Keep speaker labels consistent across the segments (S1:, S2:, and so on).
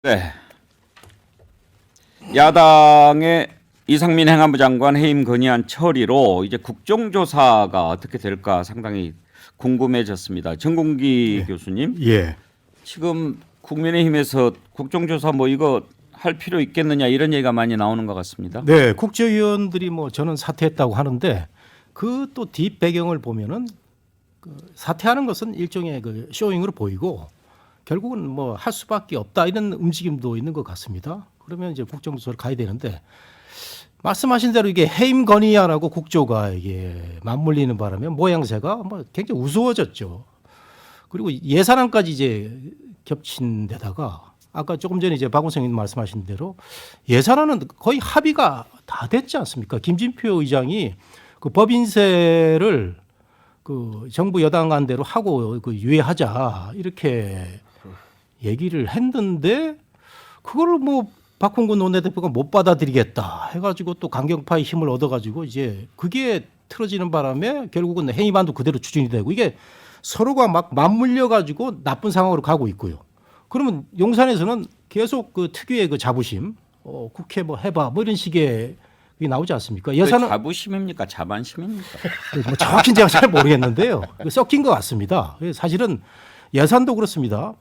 S1: 네. 야당의 이상민 행안부 장관 해임 건의안 처리로 이제 국정조사가 어떻게 될까 상당히 궁금해졌습니다. 정공기 교수님,
S2: 예.
S1: 지금 국민의힘에서 국정조사 뭐 이거 할 필요 있겠느냐 이런 얘기가 많이 나오는 것 같습니다.
S2: 네, 국회의원들이 뭐 저는 사퇴했다고 하는데 그 또 뒷 배경을 보면은 그 사퇴하는 것은 일종의 그 쇼잉으로 보이고 결국은 뭐 할 수밖에 없다 이런 움직임도 있는 것 같습니다. 그러면 이제 국정조사를 가야 되는데 말씀하신 대로 이게 해임 건의안하고 국조가 이게 맞물리는 바람에 모양새가 뭐 굉장히 우스워졌죠. 그리고 예산안까지 이제 겹친 데다가 아까 조금 전에 이제 박원석 의원님 말씀하신 대로 예산안은 거의 합의가 다 됐지 않습니까? 김진표 의장이 그 법인세를 그 정부 여당안대로 하고 그 유예하자 이렇게 얘기를 했는데 그거를 뭐 박홍근 원내대표가 못 받아들이겠다 해가지고 또 강경파의 힘을 얻어가지고 이제 그게 틀어지는 바람에 결국은 해임안도 그대로 추진이 되고 이게 서로가 막 맞물려가지고 나쁜 상황으로 가고 있고요. 그러면 용산에서는 계속 그 특유의 그 자부심, 국회 뭐 해봐 뭐 이런 식의 게 나오지 않습니까? 예산은
S1: 자부심입니까? 자만심입니까?
S2: 뭐 정확히 제가 잘 모르겠는데요. 섞인 것 같습니다. 사실은 예산도 그렇습니다.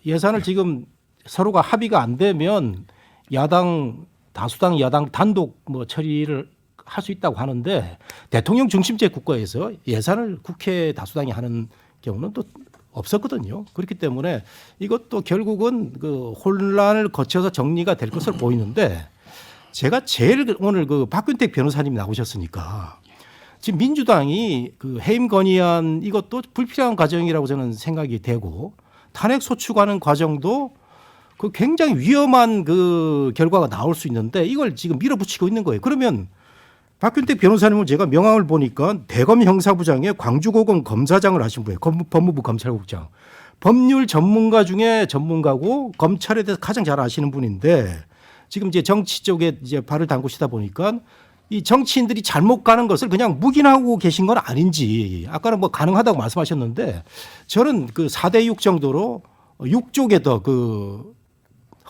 S2: 예산을 지금 서로가 합의가 안 되면 야당 다수당 야당 단독 뭐 처리를 할 수 있다고 하는데 대통령 중심제 국가에서 예산을 국회 다수당이 하는 경우는 또 없었거든요. 그렇기 때문에 이것도 결국은 그 혼란을 거쳐서 정리가 될 것으로 보이는데 제가 제일 오늘 그 박균택 변호사님이 나오셨으니까 지금 민주당이 그 해임 건의안 이것도 불필요한 과정이라고 저는 생각이 되고 탄핵 소추하는 과정도 그 굉장히 위험한 그 결과가 나올 수 있는데 이걸 지금 밀어붙이고 있는 거예요. 그러면 박균택 변호사님은 제가 명함을 보니까 대검 형사부장에 광주고검 검사장을 하신 분이에요. 법무부 검찰국장. 법률 전문가 중에 전문가고 검찰에 대해서 가장 잘 아시는 분인데 지금 이제 정치 쪽에 이제 발을 담그시다 보니까 이 정치인들이 잘못 가는 것을 그냥 묵인하고 계신 건 아닌지 아까는 뭐 가능하다고 말씀하셨는데 저는 그 4대 6 정도로 6쪽에 더 그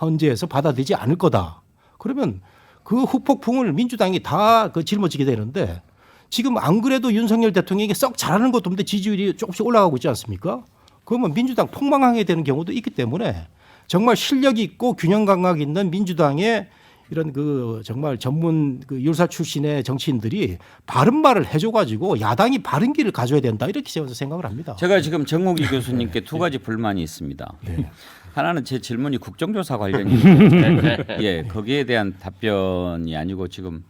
S2: 헌재에서 받아들이지 않을 거다. 그러면 그 후폭풍을 민주당이 다 그 짊어지게 되는데 지금 안 그래도 윤석열 대통령이 썩 잘하는 것도 없는데 지지율이 조금씩 올라가고 있지 않습니까? 그러면 민주당 폭망하게 되는 경우도 있기 때문에 정말 실력 있고 균형 감각 있는 민주당의 이런 그 정말 전문 그 율사 출신의 정치인들이 바른 말을 해줘가지고 야당이 바른 길을 가져야 된다 이렇게 제가 생각을 합니다.
S1: 제가 지금 정국이 교수님께 두 가지 불만이 있습니다. 하나는 제 질문이 국정조사 관련인데 예, 거기에 대한 답변이 아니고 지금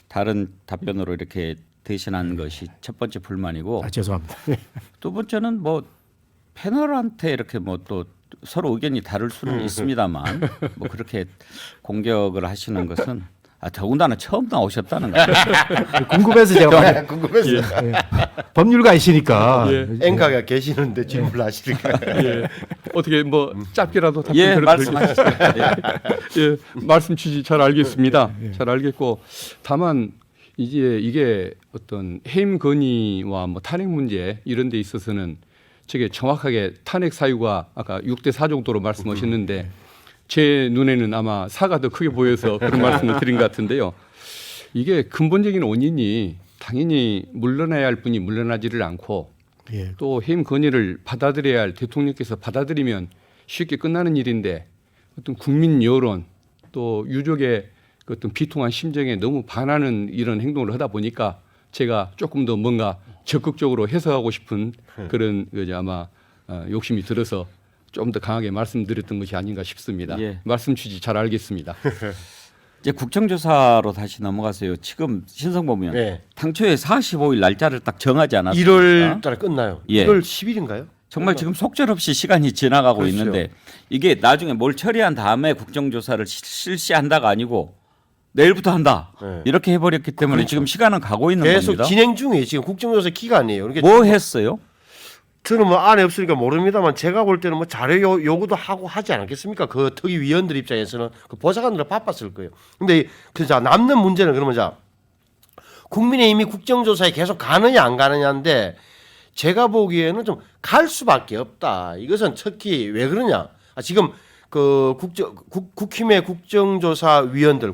S1: 다른 답변으로 이렇게 대신한 것이 첫 번째 불만이고
S2: 죄송합니다.
S1: 두 번째는 뭐 패널한테 이렇게 뭐 또 서로 의견이 다를 수는 있습니다만 뭐 그렇게 공격을 하시는 것은 더군다나 처음 나오셨다는 거예요.
S2: 궁금해서 제가
S3: 궁금해서
S2: 법률가이시니까
S3: 앵커가 계시는데 질문을 하시니까
S4: 예. 어떻게 뭐 짧게라도 답변
S1: 예,
S4: 드려도
S1: 말씀하시죠.
S4: 예, 말씀 취지 잘 알겠습니다. 잘 알겠고 다만 이제 이게 어떤 해임 건의와 뭐 탄핵 문제 이런 데 있어서는 저게 정확하게 탄핵 사유가 아까 6대 4 정도로 말씀하셨는데 제 눈에는 아마 4가 더 크게 보여서 그런 말씀을 드린 것 같은데요. 이게 근본적인 원인이 당연히 물러나야 할 분이 물러나지를 않고
S2: 예.
S4: 또 해임 건의를 받아들여야 할 대통령께서 받아들이면 쉽게 끝나는 일인데 어떤 국민 여론 또 유족의 그 어떤 비통한 심정에 너무 반하는 이런 행동을 하다 보니까 제가 조금 더 뭔가 적극적으로 해석하고 싶은 그런 아마 욕심이 들어서 좀 더 강하게 말씀드렸던 것이 아닌가 싶습니다.
S1: 예.
S4: 말씀 취지 잘 알겠습니다.
S1: 이제 국정조사로 다시 넘어가세요. 지금 신성범 의원
S3: 네.
S1: 당초에 45일 날짜를 딱 정하지 않았습니까?
S3: 1월 달에 끝나요.
S1: 예.
S3: 1월 10일인가요?
S1: 정말 지금 속절없이 시간이 지나가고
S3: 그렇죠.
S1: 있는데 이게 나중에 뭘 처리한 다음에 국정조사를 실시한다가 아니고 내일부터 한다
S3: 네.
S1: 이렇게 해버렸기 때문에 지금 시간은 가고 있는
S3: 계속
S1: 겁니다.
S3: 진행 중이에요. 지금 국정조사 기간이에요. 그러니까
S1: 뭐 했어요?
S3: 저는 뭐 안에 없으니까 모릅니다만 제가 볼 때는 뭐 자료 요구도 하고 하지 않았겠습니까? 그 특위 위원들 입장에서는 그 보좌관들은 바빴을 거예요. 근데 자 남는 문제는 그러면 자 국민의힘이 국정조사에 계속 가느냐 안 가느냐인데 제가 보기에는 좀 갈 수밖에 없다. 이것은 특히 왜 그러냐? 지금 그 국힘의 국정조사 위원들,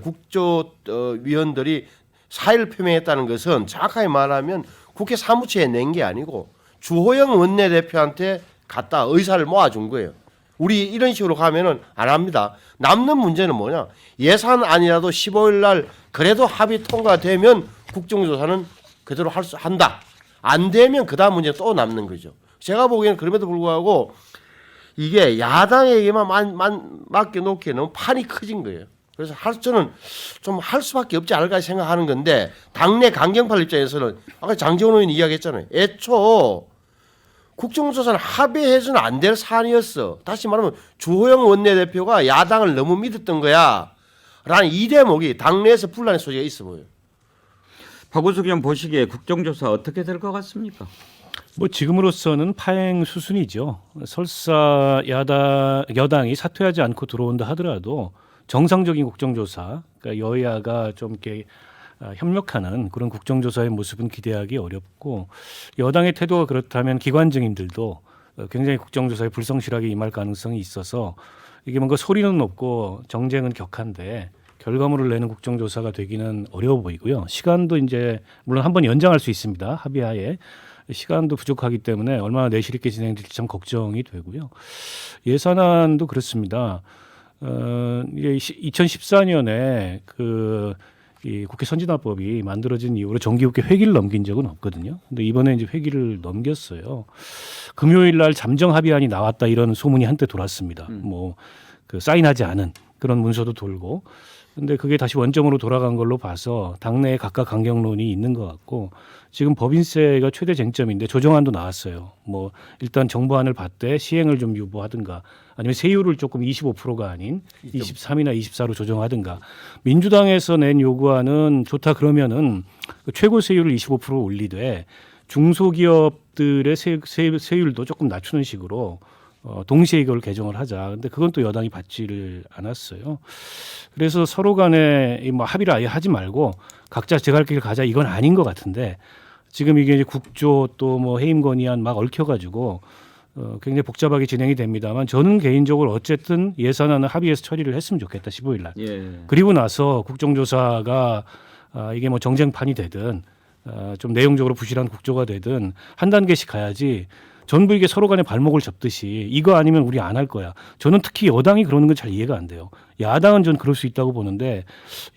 S3: 위원들이 사의를 표명했다는 것은 정확하게 말하면 국회 사무처에 낸 게 아니고 주호영 원내대표한테 갖다 의사를 모아준 거예요. 우리 이런 식으로 가면은 안 합니다. 남는 문제는 뭐냐? 예산안이라도 15일 날 그래도 합의 통과되면 국정조사는 그대로 한다. 안 되면 그다음 문제 또 남는 거죠. 제가 보기에는 그럼에도 불구하고 이게 야당에게만 맡겨놓기에 너무 판이 커진 거예요. 그래서 저는 좀 할 수밖에 없지 않을까 생각하는 건데 당내 강경파 입장에서는 아까 장제원 의원이 이야기했잖아요. 애초 국정조사는 합의해서는 안 될 사안이었어. 다시 말하면 주호영 원내대표가 야당을 너무 믿었던 거야. 라는 이 대목이 당내에서 분란의 소지가 있어 보여요.
S1: 박우석 의원 보시기에 국정조사 어떻게 될 것 같습니까?
S5: 뭐 지금으로서는 파행 수순이죠. 설사 여당이 사퇴하지 않고 들어온다 하더라도 정상적인 국정조사, 그러니까 여야가 좀 이렇게 협력하는 그런 국정조사의 모습은 기대하기 어렵고 여당의 태도가 그렇다면 기관 증인들도 굉장히 국정조사에 불성실하게 임할 가능성이 있어서 이게 뭔가 소리는 높고 정쟁은 격한데 결과물을 내는 국정조사가 되기는 어려워 보이고요. 시간도 이제 물론 한번 연장할 수 있습니다. 합의하에. 시간도 부족하기 때문에 얼마나 내실 있게 진행될지 참 걱정이 되고요. 예산안도 그렇습니다. 이게 2014년에 이 국회 선진화법이 만들어진 이후로 정기국회 회기를 넘긴 적은 없거든요. 근데 이번에 이제 회기를 넘겼어요. 금요일 날 잠정 합의안이 나왔다 이런 소문이 한때 돌았습니다. 뭐 그 사인하지 않은 그런 문서도 돌고. 근데 그게 다시 원점으로 돌아간 걸로 봐서 당내에 각각 강경론이 있는 것 같고 지금 법인세가 최대 쟁점인데 조정안도 나왔어요. 뭐 일단 정부안을 받되 시행을 좀 유보하든가 아니면 세율을 조금 25%가 아닌 23이나 24로 조정하든가. 민주당에서 낸 요구안은 좋다 그러면은 최고 세율을 25% 올리되 중소기업들의 세율도 조금 낮추는 식으로 동시에 이걸 개정을 하자. 근데 그건 또 여당이 받지를 않았어요. 그래서 서로 간에 뭐 합의를 아예 하지 말고 각자 제 갈 길 가자 이건 아닌 것 같은데 지금 이게 이제 국조 또 뭐 해임 건의안 막 얽혀가지고 굉장히 복잡하게 진행이 됩니다만 저는 개인적으로 어쨌든 예산안을 합의해서 처리를 했으면 좋겠다 15일 날.
S1: 예.
S5: 그리고 나서 국정조사가 이게 뭐 정쟁판이 되든 좀 내용적으로 부실한 국조가 되든 한 단계씩 가야지. 전부 이게 서로 간에 발목을 잡듯이 이거 아니면 우리 안 할 거야. 저는 특히 여당이 그러는 건 잘 이해가 안 돼요. 야당은 전 그럴 수 있다고 보는데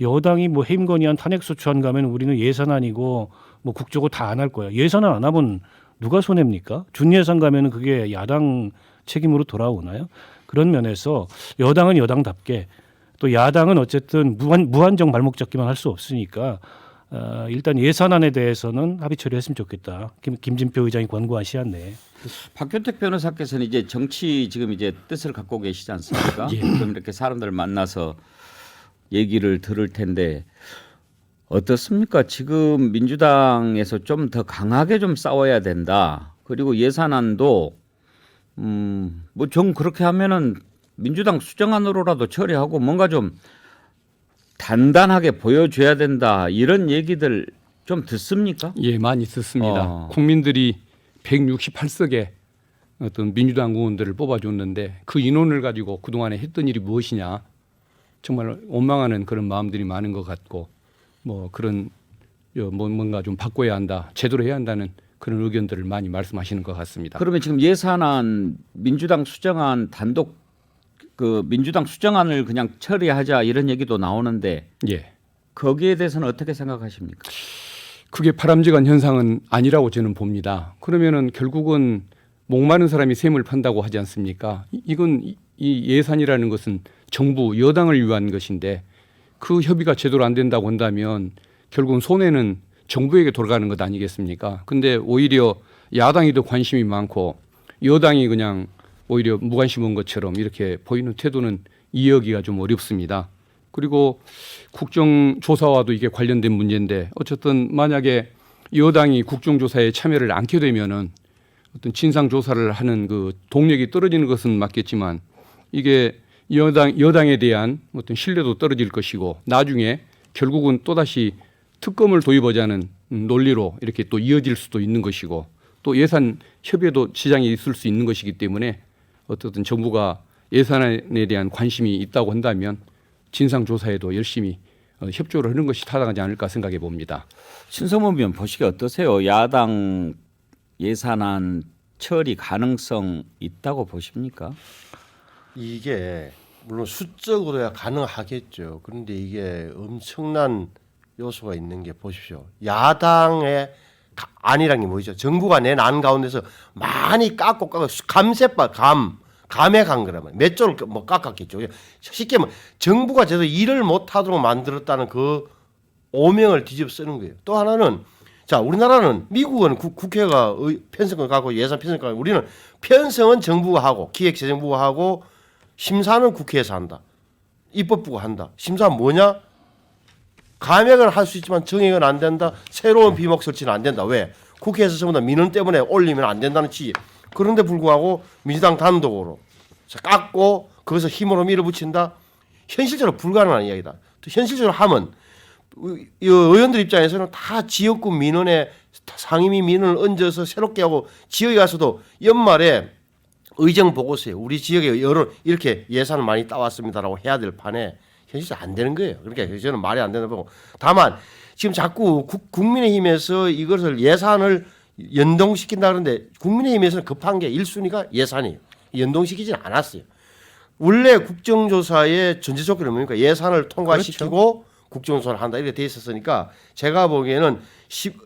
S5: 여당이 뭐 해임 건의안 탄핵소추안 가면 우리는 예산안이고 뭐 국조고 다 안 할 거야. 예산안 안 하면 누가 손해입니까? 준예산 가면은 그게 야당 책임으로 돌아오나요? 그런 면에서 여당은 여당답게 또 야당은 어쨌든 무한정 발목 잡기만 할 수 없으니까 일단 예산안에 대해서는 합의 처리했으면 좋겠다. 김진표 의장이 권고한 시한 내에.
S1: 박효택 변호사께서는 이제 정치 지금 이제 뜻을 갖고 계시지 않습니까?
S5: 예.
S1: 그럼 이렇게 사람들을 만나서 얘기를 들을 텐데 어떻습니까? 지금 민주당에서 좀 더 강하게 좀 싸워야 된다. 그리고 예산안도 뭐 좀 그렇게 하면은 민주당 수정안으로라도 처리하고 뭔가 좀 단단하게 보여줘야 된다. 이런 얘기들 좀 듣습니까?
S4: 예, 많이 듣습니다. 국민들이 168석의 어떤 민주당 의원들을 뽑아줬는데 그 인원을 가지고 그동안에 했던 일이 무엇이냐 정말 원망하는 그런 마음들이 많은 것 같고 뭐 그런 뭔가 좀 바꿔야 한다, 제대로 해야 한다는 그런 의견들을 많이 말씀하시는 것 같습니다.
S1: 그러면 지금 예산안 민주당 수정안 단독 그 민주당 수정안을 그냥 처리하자 이런 얘기도 나오는데
S4: 예,
S1: 거기에 대해서는 어떻게 생각하십니까?
S4: 그게 바람직한 현상은 아니라고 저는 봅니다. 그러면은 결국은 목마른 사람이 샘을 판다고 하지 않습니까? 이건 이 예산이라는 것은 정부 여당을 위한 것인데 그 협의가 제대로 안 된다고 한다면 결국은 손해는 정부에게 돌아가는 것 아니겠습니까? 근데 오히려 야당이 더 관심이 많고 여당이 그냥 오히려 무관심한 것처럼 이렇게 보이는 태도는 이해하기가 좀 어렵습니다. 그리고 국정조사와도 이게 관련된 문제인데 어쨌든 만약에 여당이 국정조사에 참여를 않게 되면은 어떤 진상조사를 하는 그 동력이 떨어지는 것은 맞겠지만 이게 여당에 대한 어떤 신뢰도 떨어질 것이고 나중에 결국은 또다시 특검을 도입하자는 논리로 이렇게 또 이어질 수도 있는 것이고 또 예산 협의에도 지장이 있을 수 있는 것이기 때문에 어쨌든 정부가 예산에 대한 관심이 있다고 한다면 진상조사에도 열심히 협조를 하는 것이 타당하지 않을까 생각해 봅니다.
S1: 신성범 의원 보시기에 어떠세요? 야당 예산안 처리 가능성 있다고 보십니까?
S3: 이게 물론 수적으로야 가능하겠죠. 그런데 이게 엄청난 요소가 있는 게 보십시오. 야당의 안이란 게 뭐죠? 정부가 낸 안 가운데서 많이 깎고 감세바 감에 간 거란 말이에요. 몇 조를 뭐 깎았겠죠. 쉽게 말하면 정부가 제대로 일을 못하도록 만들었다는 그 오명을 뒤집어 쓰는 거예요. 또 하나는 자 우리나라는 미국은 국회가 편성을 갖고 예산 편성을 갖고 우리는 편성은 정부가 하고 기획재정부가 하고 심사는 국회에서 한다. 입법부가 한다. 심사는 뭐냐? 감액을 할 수 있지만 정액은 안 된다. 새로운 비목 설치는 안 된다. 왜? 국회에서 전부 다 민원 때문에 올리면 안 된다는 취지. 그런데 불구하고 민주당 단독으로 깎고 거기서 힘으로 밀어붙인다. 현실적으로 불가능한 이야기다. 또 현실적으로 하면 의원들 입장에서는 다 지역구 민원에 상임위 민원을 얹어서 새롭게 하고 지역에 가서도 연말에 의정 보고서에 우리 지역에 이렇게 예산을 많이 따왔습니다라고 해야 될 판에 현실적으로 안 되는 거예요. 그러니까 저는 말이 안 된다고 보고 다만 지금 자꾸 국민의힘에서 이것을 예산을 연동시킨다 그러는데 국민의힘에서는 급한 게 1순위가 예산이에요. 연동시키지는 않았어요. 원래 국정조사의 전제 조건은 뭡니까? 예산을 통과시키고 국정조사를 한다 이렇게 돼 있었으니까 제가 보기에는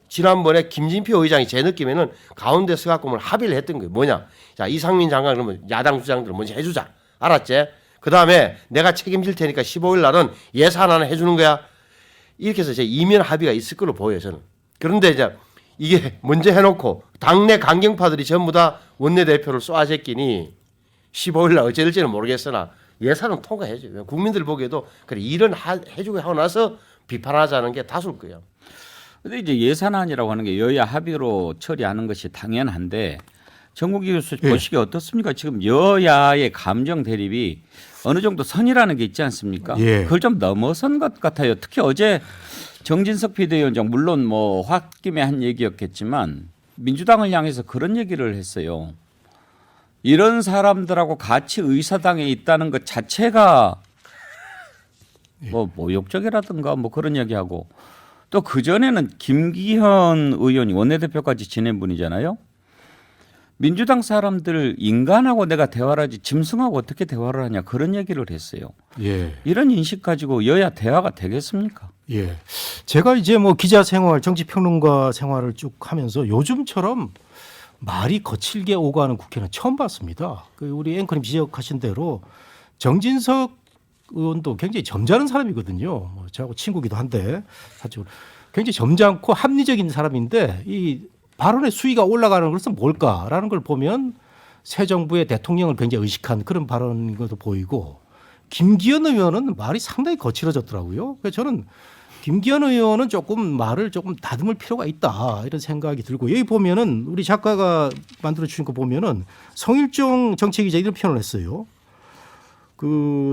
S3: 지난번에 김진표 의장이 제 느낌에는 가운데 서갖고 합의를 했던 거예요. 뭐냐? 자 이상민 장관 그러면 야당 주장들 먼저 해주자. 알았지? 그 다음에 내가 책임질 테니까 15일 날은 예산안을 해주는 거야. 이렇게 해서 제 이면 합의가 있을 걸로 보여요 저는. 그런데 이제 이게 먼저 해놓고 당내 강경파들이 전부 다 원내대표를 쏘아제끼니 15일 날 어찌 될지는 모르겠으나 예산은 통과해줘요. 국민들 보기에도 그래 일은 해주고 하고 나서 비판하자는 게 다수일 거예요.
S1: 근데 이제 예산안이라고 하는 게 여야 합의로 처리하는 것이 당연한데 정국기 교수 보시기에 어떻습니까? 지금 여야의 감정 대립이 어느 정도 선이라는 게 있지 않습니까? 그걸 좀 넘어선 것 같아요. 특히 어제 정진석 비대위원장 물론 뭐 홧김에 한 얘기였겠지만 민주당을 향해서 그런 얘기를 했어요. 이런 사람들하고 같이 의사당에 있다는 것 자체가 뭐 모욕적이라든가 뭐 그런 얘기하고 또 그전에는 김기현 의원이 원내대표까지 지낸 분이잖아요. 민주당 사람들 인간하고 내가 대화를 하지 짐승하고 어떻게 대화를 하냐 그런 얘기를 했어요. 이런 인식 가지고 여야 대화가 되겠습니까?
S2: 제가 이제 뭐 기자 생활, 정치 평론가 생활을 쭉 하면서 요즘처럼 말이 거칠게 오가는 국회는 처음 봤습니다. 우리 앵커님 지적하신 대로 정진석 의원도 굉장히 점잖은 사람이거든요. 저하고 친구기도 한데 사실 굉장히 점잖고 합리적인 사람인데 이 발언의 수위가 올라가는 것은 뭘까라는 걸 보면 새 정부의 대통령을 굉장히 의식한 그런 발언인 것도 보이고 김기현 의원은 말이 상당히 거칠어졌더라고요. 그래서 저는 김기현 의원은 말을 조금 다듬을 필요가 있다 이런 생각이 들고 여기 보면은 우리 작가가 만들어 주신 거 보면은 성일종 정책위자 이런 표현을 했어요.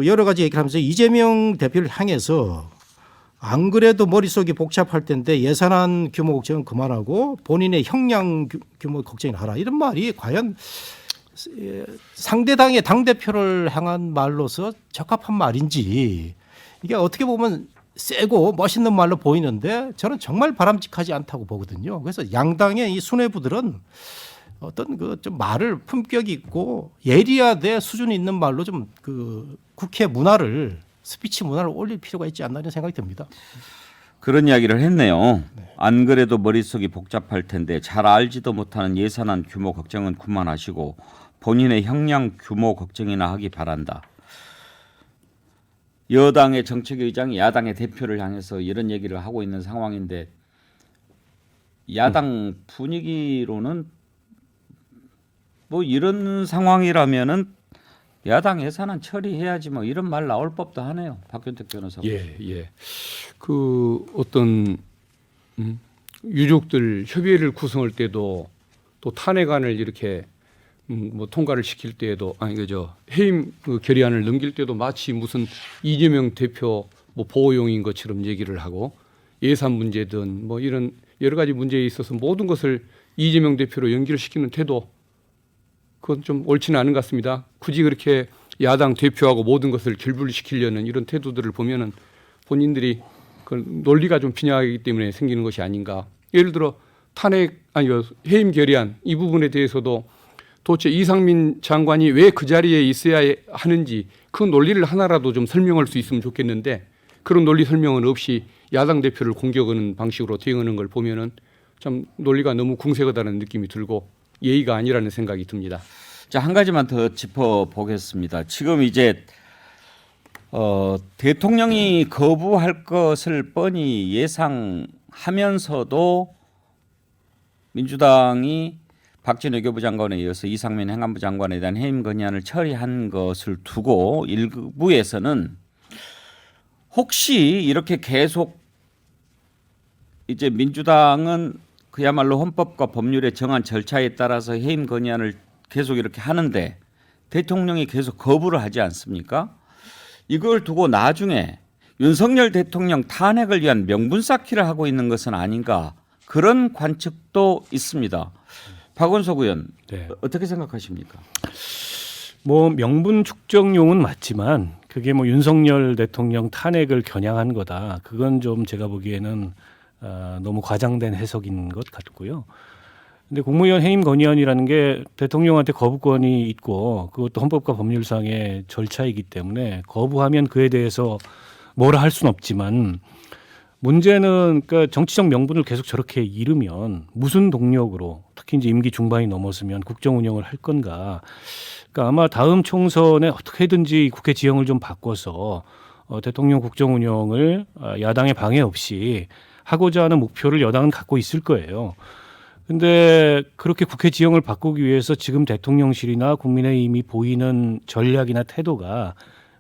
S2: 여러 가지 얘기를 하면서 이재명 대표를 향해서 안 그래도 머릿속이 복잡할 텐데 예산안 규모 걱정은 그만하고 본인의 형량 규모 걱정을 하라. 이런 말이 과연 상대당의 당대표를 향한 말로서 적합한 말인지 이게 어떻게 보면 세고 멋있는 말로 보이는데 저는 정말 바람직하지 않다고 보거든요. 그래서 양당의 이 수뇌부들은 어떤 좀 말을 품격 있고 예리하되 수준 있는 말로 좀 국회 문화를 스피치 문화를 올릴 필요가 있지 않나 이런 생각이 듭니다.
S1: 그런 이야기를 했네요. 안 그래도 머릿속이 복잡할 텐데 잘 알지도 못하는 예산안 규모 걱정은 그만하시고 본인의 형량 규모 걱정이나 하기 바란다. 여당의 정책위의장이 야당의 대표를 향해서 이런 얘기를 하고 있는 상황인데 야당 분위기로는 뭐 이런 상황이라면은 야당 예산안 처리해야지 뭐 이런 말 나올 법도 하네요. 박균택 변호사.
S4: 그 어떤 유족들 협의회를 구성할 때도 또 탄핵안을 이렇게 뭐 통과를 시킬 때에도 해임 결의안을 넘길 때도 마치 무슨 이재명 대표 뭐 보호용인 것처럼 얘기를 하고 예산 문제든 뭐 이런 여러 가지 문제에 있어서 모든 것을 이재명 대표로 연결시키는 태도 그건 좀 옳지는 않은 것 같습니다. 굳이 그렇게 야당 대표하고 모든 것을 결불시키려는 이런 태도들을 보면은 본인들이 그 논리가 좀 빈약하기 때문에 생기는 것이 아닌가. 예를 들어 탄핵 해임 결의안 이 부분에 대해서도 도대체 이상민 장관이 왜 그 자리에 있어야 하는지 그 논리를 하나라도 좀 설명할 수 있으면 좋겠는데 그런 논리 설명은 없이 야당 대표를 공격하는 방식으로 대응하는 걸 보면은 참 논리가 너무 궁색하다는 느낌이 들고 예의가 아니라는 생각이 듭니다.
S1: 자, 한 가지만 더 짚어보겠습니다. 지금 이제 대통령이 거부할 것을 뻔히 예상하면서도 민주당이 박진 외교부 장관에 이어서 이상민 행안부 장관에 대한 해임 건의안을 처리한 것을 두고 일부에서는 혹시 이렇게 계속 이제 민주당은 그야말로 헌법과 법률에 정한 절차에 따라서 해임 건의안을 계속 이렇게 하는데 대통령이 계속 거부를 하지 않습니까? 이걸 두고 나중에 윤석열 대통령 탄핵을 위한 명분 쌓기를 하고 있는 것은 아닌가 그런 관측도 있습니다. 박원석 의원
S5: 네.
S1: 어떻게 생각하십니까?
S5: 뭐 명분 축적용은 맞지만 그게 뭐 윤석열 대통령 탄핵을 겨냥한 거다. 그건 좀 제가 보기에는 너무 과장된 해석인 것 같고요. 근데 국무위원 해임 건의안이라는 게 대통령한테 거부권이 있고 그것도 헌법과 법률상의 절차이기 때문에 거부하면 그에 대해서 뭐라 할 수는 없지만 문제는 그러니까 정치적 명분을 계속 저렇게 잃으면 무슨 동력으로 특히 이제 임기 중반이 넘었으면 국정 운영을 할 건가. 그러니까 아마 다음 총선에 어떻게든지 국회 지형을 좀 바꿔서 대통령 국정 운영을 야당의 방해 없이 하고자 하는 목표를 여당은 갖고 있을 거예요. 근데 그렇게 국회 지형을 바꾸기 위해서 지금 대통령실이나 국민의힘이 보이는 전략이나 태도가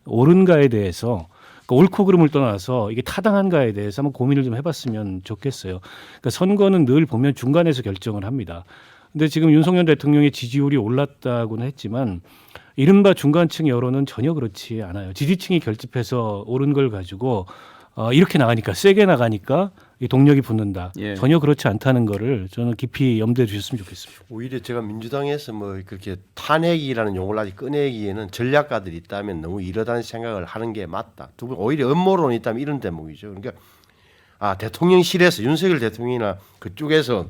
S5: 옳은가에 대해서 옳고 그름을 떠나서 이게 타당한가에 대해서 한번 고민을 좀 해봤으면 좋겠어요. 그러니까 선거는 늘 보면 중간에서 결정을 합니다. 근데 지금 윤석열 대통령의 지지율이 올랐다고는 했지만 이른바 중간층 여론은 전혀 그렇지 않아요. 지지층이 결집해서 오른 걸 가지고 이렇게 나가니까 세게 나가니까 이 동력이 붙는다.
S1: 예.
S5: 전혀 그렇지 않다는 거를 저는 깊이 염두에 두셨으면 좋겠습니다.
S3: 오히려 제가 민주당에서 뭐 그렇게 탄핵이라는 용어를 아직 꺼내기에는 전략가들이 있다면 너무 이러다는 생각을 하는 게 맞다. 두 분 오히려 음모론이 있다면 이런 대목이죠. 그러니까 대통령실에서 윤석열 대통령이나 그쪽에서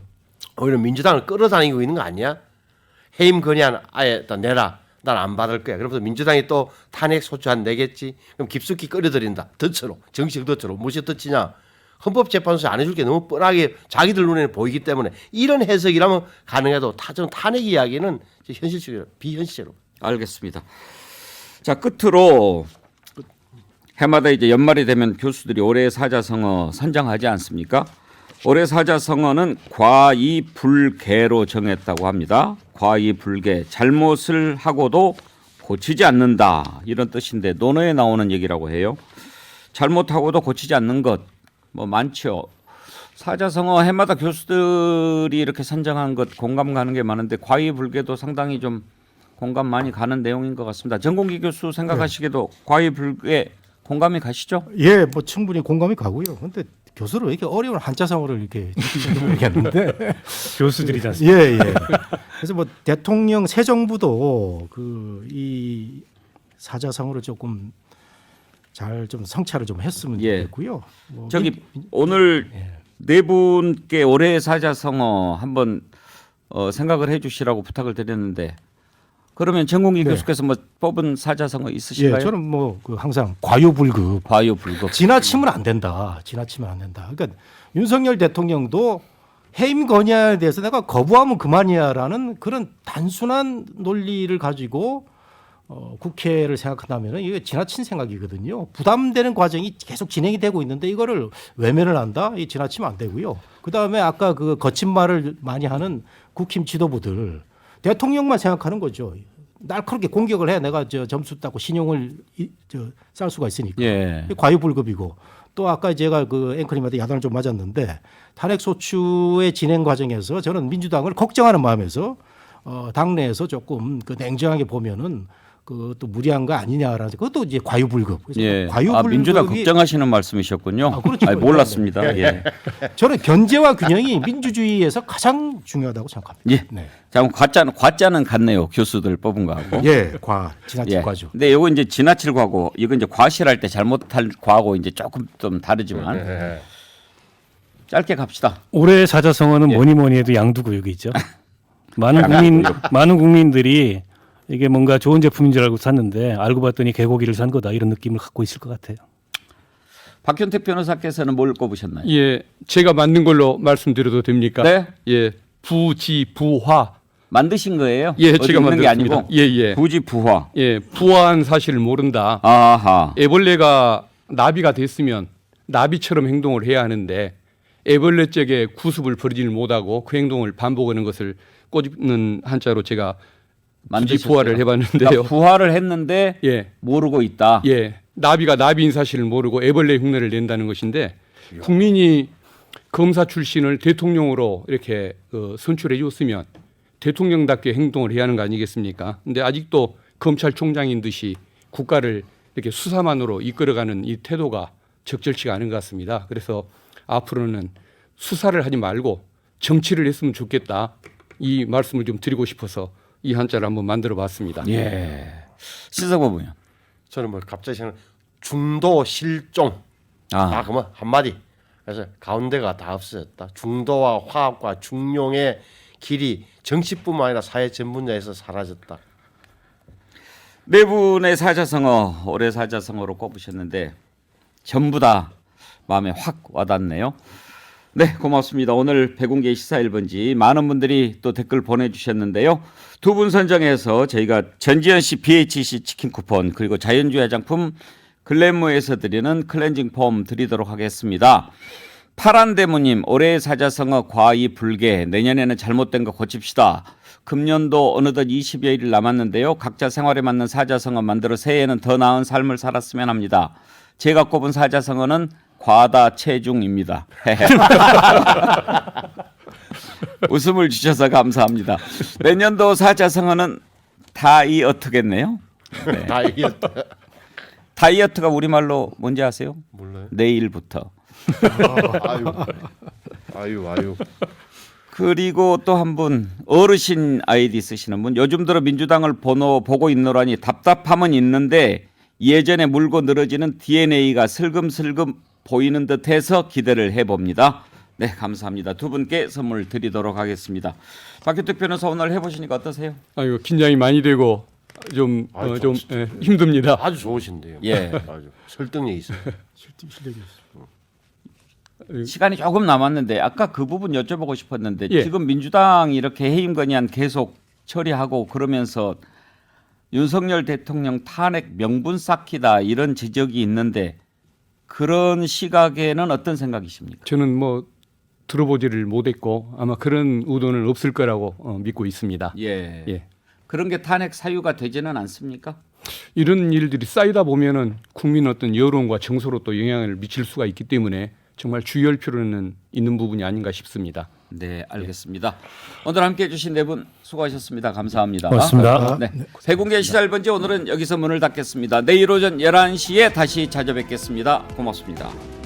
S3: 오히려 민주당을 끌어다니고 있는 거 아니야? 해임 건의안 아예 내라. 난 안 받을 거야. 그러면서 민주당이 또 탄핵 소추안 내겠지. 그럼 깊숙이 끌어들인다. 덫으로. 정치적 덫으로. 무엇이 덫이냐? 헌법재판소에 안 해줄 게 너무 뻔하게 자기들 눈에는 보이기 때문에 이런 해석이라면 가능해도 저는 탄핵 이야기는 현실적으로 비현실적으로.
S1: 알겠습니다. 자, 끝으로 해마다 이제 연말이 되면 교수들이 올해의 사자성어 선정하지 않습니까? 올해 사자성어는 과이불개로 정했다고 합니다. 과이불개, 잘못을 하고도 고치지 않는다 이런 뜻인데 논어에 나오는 얘기라고 해요. 잘못하고도 고치지 않는 것 뭐 많죠. 사자성어 해마다 교수들이 이렇게 선정한 것 공감 가는 게 많은데 과이불개도 상당히 좀 공감 많이 가는 내용인 것 같습니다. 전공기 교수 생각하시기에도 과이불개 공감이 가시죠?
S2: 예, 뭐 충분히 공감이 가고요. 근데 교수를 왜 이렇게 어려운 한자성어를 이렇게 모르겠는데
S5: 교수들이지 않습니까?
S2: 예, 예. 그래서 뭐 대통령 새 정부도 이 사자성어를 조금 잘 좀 성찰을 좀 했으면
S1: 예.
S2: 좋겠고요. 뭐
S1: 저기 오늘 네 분께 올해의 사자성어 한번 생각을 해주시라고 부탁을 드렸는데 그러면 전공기
S2: 네.
S1: 교수께서 뭐 뽑은 사자성어 있으신가요?
S2: 예, 저는 뭐 항상 과유불급
S1: 과유불급.
S2: 지나치면 안 된다. 지나치면 안 된다. 그러니까 윤석열 대통령도 해임 건의안에 대해서 내가 거부하면 그만이야라는 그런 단순한 논리를 가지고 국회를 생각한다면 이게 지나친 생각이거든요. 부담되는 과정이 계속 진행이 되고 있는데 이거를 외면을 한다? 이 지나치면 안 되고요. 그다음에 아까 그 거친 말을 많이 하는 국힘 지도부들 대통령만 생각하는 거죠. 날카롭게 공격을 해 내가 점수 따고 신용을 쌓을 수가 있으니까.
S1: 예.
S2: 과유불급이고 또 아까 제가 그 앵커님한테 야단을 좀 맞았는데 탄핵소추의 진행 과정에서 저는 민주당을 걱정하는 마음에서 당내에서 조금 그 냉정하게 보면은 그것도 무리한 거 아니냐라는 그것도 이제 과유불급. 그래서
S1: 예.
S2: 과유불급이
S1: 민주당 걱정하시는 말씀이셨군요.
S2: 아, 그렇죠.
S1: 몰랐습니다. 예.
S2: 저는 견제와 균형이 민주주의에서 가장 중요하다고 생각합니다.
S1: 예.
S2: 네.
S1: 자, 과자는 같네요. 교수들 뽑은 거하고.
S2: 예, 지나칠
S1: 예.
S2: 과죠.
S1: 근데 이거 이제 지나칠 과고, 이거 이제 과실할 때 잘못할 과하고 이제 조금 좀 다르지만 짧게 갑시다.
S5: 올해 사자성어는 뭐니 해도 양두구육이죠. 많은 국민들이 이게 뭔가 좋은 제품인 줄 알고 샀는데 알고 봤더니 개고기를 산 거다 이런 느낌을 갖고 있을 것 같아요.
S1: 박현택 변호사께서는 뭘 꼽으셨나요?
S4: 예, 제가 만든 걸로 말씀드려도 됩니까?
S1: 네.
S4: 예, 부지부화.
S1: 만드신 거예요?
S4: 예,
S1: 어디
S4: 제가
S1: 있는 게
S4: 만들었습니다.
S1: 아니고
S4: 예.
S1: 부지부화.
S4: 예, 부화한 사실을 모른다.
S1: 아하.
S4: 애벌레가 나비가 됐으면 나비처럼 행동을 해야 하는데 애벌레 쪽에 구습을 버리질 못하고 그 행동을 반복하는 것을 꼬집는 한자로 제가 부지부화를 해봤는데요.
S1: 그러니까 부화를 했는데
S4: 예,
S1: 모르고 있다.
S4: 예, 나비가 나비인 사실을 모르고 애벌레 흉내를 낸다는 것인데 국민이 검사 출신을 대통령으로 이렇게 선출해 줬으면 대통령답게 행동을 해야 하는 거 아니겠습니까? 근데 아직도 검찰총장인 듯이 국가를 이렇게 수사만으로 이끌어가는 이 태도가 적절치가 않은 것 같습니다. 그래서 앞으로는 수사를 하지 말고 정치를 했으면 좋겠다. 이 말씀을 좀 드리고 싶어서 이 한자를 한번 만들어 봤습니다.
S1: 예. 신석보 의원.
S3: 저는 뭐 갑자기 생각 중도 실종.
S1: 아.
S3: 그러면 한마디. 그래서 가운데가 다 없어졌다. 중도와 화합과 중용의 길이 정치뿐만 아니라 사회 전 분야에서 사라졌다.
S1: 네 분의 사자성어 올해 사자성어로 꼽으셨는데 전부 다 마음에 확 와닿네요. 네, 고맙습니다. 오늘 백운계 시사 1번지 많은 분들이 또 댓글 보내주셨는데요. 두 분 선정해서 저희가 전지현 씨 BHC 치킨 쿠폰 그리고 자연주의 화장품 글래무에서 드리는 클렌징 폼 드리도록 하겠습니다. 파란대무님 올해의 사자성어 과이 불개 내년에는 잘못된 거 고칩시다. 금년도 어느덧 20여일 남았는데요. 각자 생활에 맞는 사자성어 만들어 새해에는 더 나은 삶을 살았으면 합니다. 제가 꼽은 사자성어는 과다 체중입니다. 웃음을 주셔서 감사합니다. 내년도 사자성어는 다이어트겠네요. 네. 다이어트가 우리말로 뭔지 아세요?
S3: 몰라요.
S1: 내일부터.
S3: 아유.
S1: 그리고 또 한 분 어르신 아이디 쓰시는 분 요즘 들어 민주당을 보고 있노라니 답답함은 있는데 예전에 물고 늘어지는 DNA가 슬금슬금 보이는 듯해서 기대를 해봅니다. 네, 감사합니다. 두 분께 선물 드리도록 하겠습니다. 박현택 변호사 오늘 해보시니까 어떠세요?
S4: 아유, 긴장이 많이 되고 좀 힘듭니다.
S3: 아주 좋으신데요.
S1: 예.
S3: 아주 설득력 있어요.
S1: 시간이 조금 남았는데 아까 그 부분 여쭤보고 싶었는데
S4: 예.
S1: 지금 민주당이 이렇게 해임 건의안 계속 처리하고 그러면서 윤석열 대통령 탄핵 명분 쌓기다 이런 지적이 있는데 그런 시각에는 어떤 생각이십니까?
S4: 저는 뭐 들어보지를 못했고 아마 그런 의도는 없을 거라고 믿고 있습니다.
S1: 예.
S4: 예.
S1: 그런 게 탄핵 사유가 되지는 않습니까?
S4: 이런 일들이 쌓이다 보면은 국민 어떤 여론과 정서로 또 영향을 미칠 수가 있기 때문에 정말 주의할 필요는 있는 부분이 아닌가 싶습니다.
S1: 네, 알겠습니다. 오늘 함께해 주신 네 분 수고하셨습니다. 감사합니다.
S5: 고맙습니다.
S1: 네, 백운계 시사 1번지 오늘은 여기서 문을 닫겠습니다. 내일 오전 11시에 다시 찾아뵙겠습니다. 고맙습니다.